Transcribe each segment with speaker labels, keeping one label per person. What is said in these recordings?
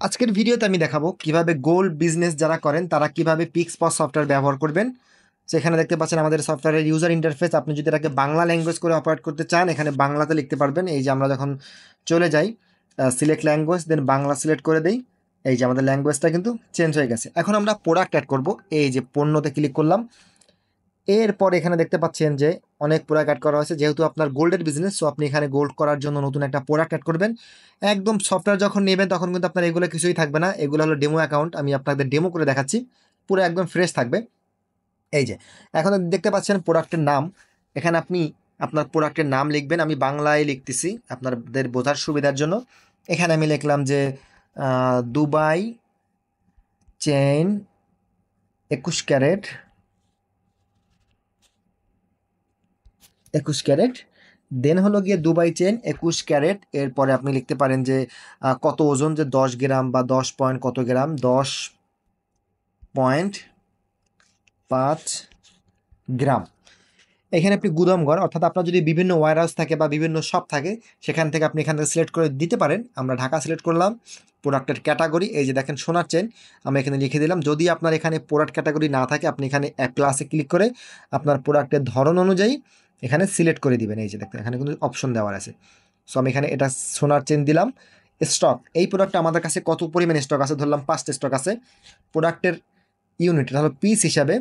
Speaker 1: আজকের ভিডিওতে আমি দেখাবো কিভাবে গোল্ড বিজনেস যারা করেন তারা কিভাবে পিক্সপস সফটওয়্যার ব্যবহার করবেন। সেখানে দেখতে পাচ্ছেন আমাদের সফটওয়্যারের ইউজার ইন্টারফেস। আপনি যদি এটাকে বাংলা ল্যাঙ্গুয়েজ করে অপারেট করতে চান এখানে বাংলাতে লিখতে পারবেন। এই যে আমরা যখন চলে যাই সিলেক্ট ল্যাঙ্গুয়েজ দেন বাংলা সিলেক্ট করে দেই, এই যে আমাদের ল্যাঙ্গুয়েজটা কিন্তু চেঞ্জ হয়ে গেছে। এখন আমরা প্রোডাক্ট অ্যাড করব, এই যে পণ্যতে ক্লিক করলাম। এরপর এখানে দেখতে পাচ্ছেন যে অনেক প্রোডাক্ট অ্যাড করা হয়েছে। যেহেতু আপনার গোল্ডের বিজনেস, সো আপনি এখানে গোল্ড করার জন্য নতুন একটা প্রোডাক্ট অ্যাড করবেন। একদম সফটওয়্যার যখন নেবেন তখন কিন্তু আপনার এগুলো কিছুই থাকবে না, এগুলো হলো ডেমো অ্যাকাউন্ট। আমি আপনাদের ডেমো করে দেখাচ্ছি, পুরো একদম ফ্রেশ থাকবে। এই যে এখন দেখতে পাচ্ছেন প্রোডাক্টের নাম, এখানে আপনি আপনার প্রোডাক্টের নাম লিখবেন। আমি বাংলায় লিখতেছি আপনাদের বোঝার সুবিধার জন্য। এখানে আমি লিখলাম যে দুবাই চেইন 21 ক্যারেট 21 ক্যারেট, দেন হলো গিয়ে দুবাই চেন 21 ক্যারেট। এরপরে আপনি লিখতে পারেন যে কত ওজন, যে 10 গ্রাম বা 10 পয়েন্ট কত গ্রাম, 10.5 গ্রাম। এখানে আপনি গুদামঘর, অর্থাৎ আপনার যদি বিভিন্ন ওয়্যার হাউস থাকে বা বিভিন্ন শপ থাকে সেখান থেকে আপনি এখান থেকে সিলেক্ট করে দিতে পারেন। আমরা ঢাকা সিলেক্ট করলাম। প্রোডাক্টের ক্যাটাগরি, এই যে দেখেন সোনার চেন, আমরা এখানে লিখে দিলাম। যদি আপনার এখানে প্রোডাক্ট ক্যাটাগরি না থাকে আপনি এখানে প্লাসে ক্লিক করে আপনার প্রোডাক্টের ধরন অনুযায়ী এখানে সিলেক্ট করে দিবেন। এই যে দেখেন এখানে কিন্তু অপশন দেওয়া আছে। সো আমি এখানে এটা সোনার চেন দিলাম। স্টক, এই প্রোডাক্টটা আমাদের কাছে কত পরিমাণে স্টক আছে, ধরলাম 5টা স্টক আছে। প্রোডাক্টের ইউনিট, এটা হলো পিস হিসাবে।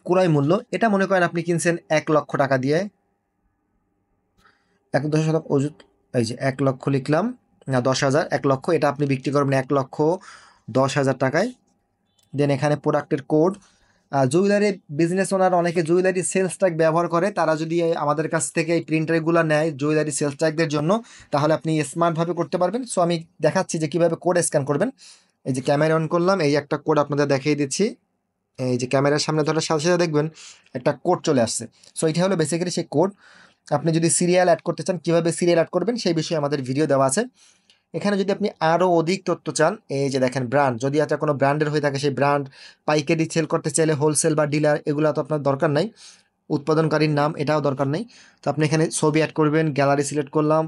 Speaker 1: ক্রয় মূল্য, এটা মনে করেন আপনি কিনছেন 1 লক্ষ টাকা দিয়ে, 1.10 অযুত, এই যে 1 লক্ষ লিখলাম, না 10,000, 1 লক্ষ, এটা আপনি বিক্রি করবেন 1,10,000 টাকায়। দেন এখানে প্রোডাক্টের কোড। জুয়েলারি বিজনেস ওনার অনেকে জুয়েলারি সেলস ট্যাগ ব্যবহার করে, তারা যদি আমাদের কাছ থেকে এই প্রিন্টারগুলো নেয় জুয়েলারি সেলস ট্যাগদের জন্য তাহলে আপনি স্মার্টভাবে করতে পারবেন। সো আমি দেখাচ্ছি যে কীভাবে কোড স্ক্যান করবেন। এই যে ক্যামেরা অন করলাম, এই একটা কোড আপনাদের দেখিয়ে দিচ্ছি। এই যে ক্যামেরার সামনে ধরার সাথে সাথে দেখবেন একটা কোড চলে আসছে। সো এটা হলো বেসিক্যালি সেই কোড। আপনি যদি সিরিয়াল অ্যাড করতে চান, কীভাবে সিরিয়াল অ্যাড করবেন সেই বিষয়ে আমাদের ভিডিও দেওয়া আছে। এখানে যদি আপনি আরও অধিক তথ্য চান, এই যে দেখেন ব্র্যান্ড, যদি একটা কোনো ব্র্যান্ডের হয়ে থাকে সেই ব্র্যান্ড, পাইকারি সেল করতে চাইলে হোলসেল বা ডিলার, এগুলো তো আপনার দরকার নাই। উৎপাদনকারীর নাম, এটাও দরকার নেই। তো আপনি এখানে ছবি অ্যাড করবেন, গ্যালারি সিলেক্ট করলাম,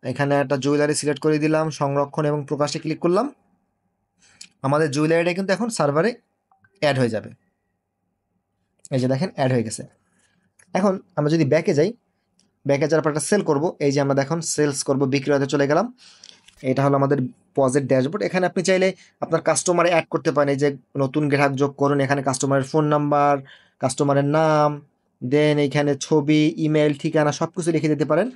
Speaker 1: এখানে একটা জুয়েলারি সিলেক্ট করে দিলাম, সংরক্ষণ এবং প্রকাশে ক্লিক করলাম। আমাদের জুয়েলারিটা কিন্তু এখন সার্ভারে অ্যাড হয়ে যাবে। এই যে দেখেন অ্যাড হয়ে গেছে। এখন আমরা যদি ব্যাকে যাই, ব্যাকে যাওয়ার পর একটা সেল করব। এই যে আমরা দেখুন সেলস করব, বিক্রয়তে চলে গেলাম। এটা হলো আমাদের পজের ড্যাশবোর্ড। এখানে আপনি চাইলে আপনার কাস্টমারে অ্যাড করতে পারেন। এই যে নতুন গ্রাহক যোগ করুন, এখানে কাস্টমারের ফোন নাম্বার, কাস্টমারের নাম, দেন এইখানে ছবি, ইমেল, ঠিকানা সব কিছু লিখে দিতে পারেন।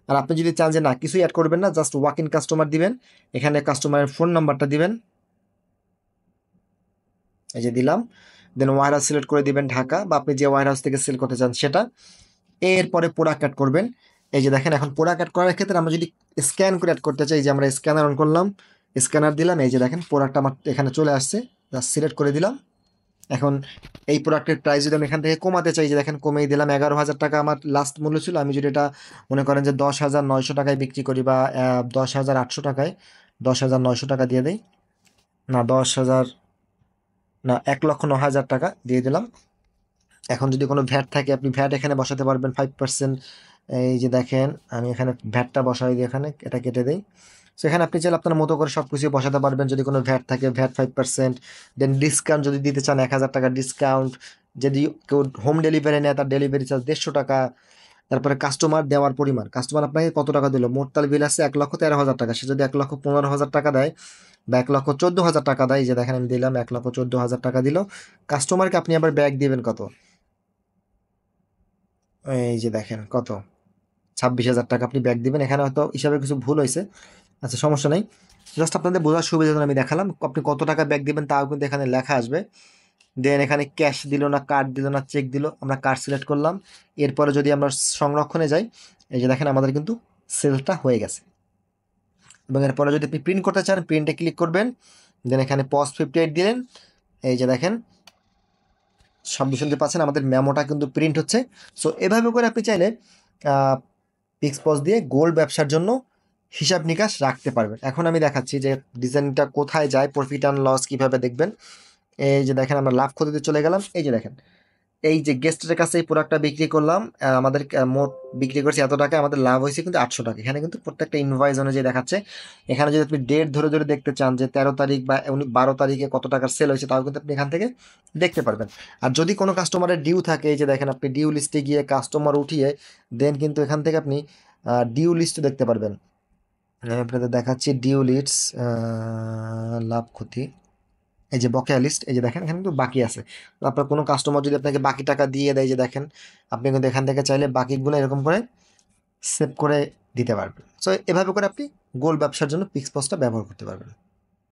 Speaker 1: আর আপনি যদি চান যে না কিছুই অ্যাড করবেন না, জাস্ট ওয়াক ইন কাস্টমার দিবেন, এখানে কাস্টমারের ফোন নাম্বারটা দিবেন, এই যে দিলাম। দেন ওয়্যার হাউস সিলেক্ট করে দিবেন ঢাকা, বা আপনি যে ওয়্যার হাউস থেকে সেল করতে চান সেটা। এরপরে প্রোডাক্ট অ্যাড করবেন। এই যে দেখেন এখন প্রোডাক্ট অ্যাড করার ক্ষেত্রে আমরা যদি স্ক্যান করে অ্যাড করতে চাই, এই যে আমরা স্ক্যানার অন করলাম, স্ক্যানার দিলাম, এই যে দেখেন প্রোডাক্ট আমার এখানে চলে আসছে, জাস্ট সিলেক্ট করে দিলাম। এখন এই প্রোডাক্টের প্রাইস যদি আমি এখান থেকে কমাতে চাই, যে দেখেন কমিয়ে দিলাম। 11,000 টাকা আমার লাস্ট মূল্য ছিল। আমি যদি এটা মনে করেন যে 10,900 টাকায় বিক্রি করি, বা 10,800 টাকায়, 10,900 টাকা দিয়ে দেই, না 10,000, না 1,09,000 টাকা দিয়ে দিলাম। এখন যদি কোনো ভ্যাট থাকে আপনি ভ্যাট এখানে বসাতে পারবেন 5%। এই যে দেখেন আমি এখানে ভ্যাটটা বসাই দিই, এখানে এটা কেটে দিই। সো এখানে আপনি চাইলে আপনার মতো করে সব কিছু বসাতে পারবেন। যদি কোনো ভ্যাট থাকে ভ্যাট 5%, দেন ডিসকাউন্ট যদি দিতে চান 1,000 টাকা ডিসকাউন্ট। যদি কেউ হোম ডেলিভারি নেয় তার ডেলিভারি চার্জ 150 টাকা। তারপরে কাস্টমার দেওয়ার পরিমাণ, কাস্টমার আপনাকে কত টাকা দিল, মোট তার বিল আছে 1,13,000 টাকা। সে যদি 1,15,000 টাকা দেয় বা 1,14,000 টাকা দেয়, এই যে দেখেন আমি দিলাম 1,14,000 টাকা দিল। কাস্টমারকে আপনি আবার ব্যাক দিবেন কত, এই যে দেখেন কত, 26,000 টাকা আপনি ব্যাক দিবেন। এখানে হয়তো হিসাবে কিছু ভুল হয়েছে, আচ্ছা সমস্যা নেই। জাস্ট আপনাদের বোঝার সুবিধার জন্য আমি দেখালাম। আপনি কত টাকা ব্যাক দিবেন তাও কিন্তু এখানে লেখা আসবে। দেন এখানে ক্যাশ দিল না, কার্ড দিল না, চেক দিল, আমরা কার্ড সিলেক্ট করলাম। এরপরে যদি আমরা সংরক্ষণে যাই, এই যে দেখেন আমাদের কিন্তু সেলটা হয়ে গেছে। এবং এরপরে যদি আপনি প্রিন্ট করতে চান প্রিন্টে ক্লিক করবেন, দেন এখানে পজ 58 দিলেন। এই যে দেখেন শব্দ শুনতে পাচ্ছেন, আমাদের মেমোটা কিন্তু প্রিন্ট হচ্ছে। সো এভাবে করে আপনি চাইলে পিক্সপজ দিয়ে গোল্ড ব্যবসার জন্য হিসাব নিকাশ রাখতে পারবেন। এখন আমি দেখাচ্ছি যে ডিজাইনটা কোথায় যায়, প্রফিট অ্যান্ড লস কীভাবে দেখবেন। এই যে দেখেন আমরা লাভ ক্ষতিতে চলে গেলাম। এই যে দেখেন এই যে গেস্টের কাছে এই প্রোডাক্টটা বিক্রি করলাম, আমাদের মোট বিক্রি করছি এত টাকা, আমাদের লাভ হয়েছে কিন্তু 800 টাকা। এখানে কিন্তু প্রত্যেকটা ইনভয়েস অনুযায়ী দেখাচ্ছে। এখানে যদি আপনি ডেট ধরে ধরে দেখতে চান যে 13 তারিখ বা 12 তারিখে কত টাকার সেল হয়েছে, তাও কিন্তু আপনি এখান থেকে দেখতে পারবেন। আর যদি কোনো কাস্টমারের ডিউ থাকে, এই যে দেখেন আপনি ডিউ লিস্টে গিয়ে কাস্টমার উঠিয়ে দেন কিন্তু এখান থেকে আপনি ডিউ লিস্ট দেখতে পারবেন। আমি আপনাদের দেখাচ্ছি ডিউ লিস্টস, লাভ ক্ষতি, এই যে বকেয়া লিস্ট, এই যে দেখেন এখানে কিন্তু বাকি আছে। তো আপনার কোনো কাস্টমার যদি আপনাকে বাকি টাকা দিয়ে দেয়, যে দেখেন আপনি কিন্তু এখান থেকে চাইলে বাকিগুলো এরকম করে সেভ করে দিতে পারবেন। সো এভাবে করে আপনি গোল ব্যবসার জন্য পিক্স পোস্টটা ব্যবহার করতে পারবেন।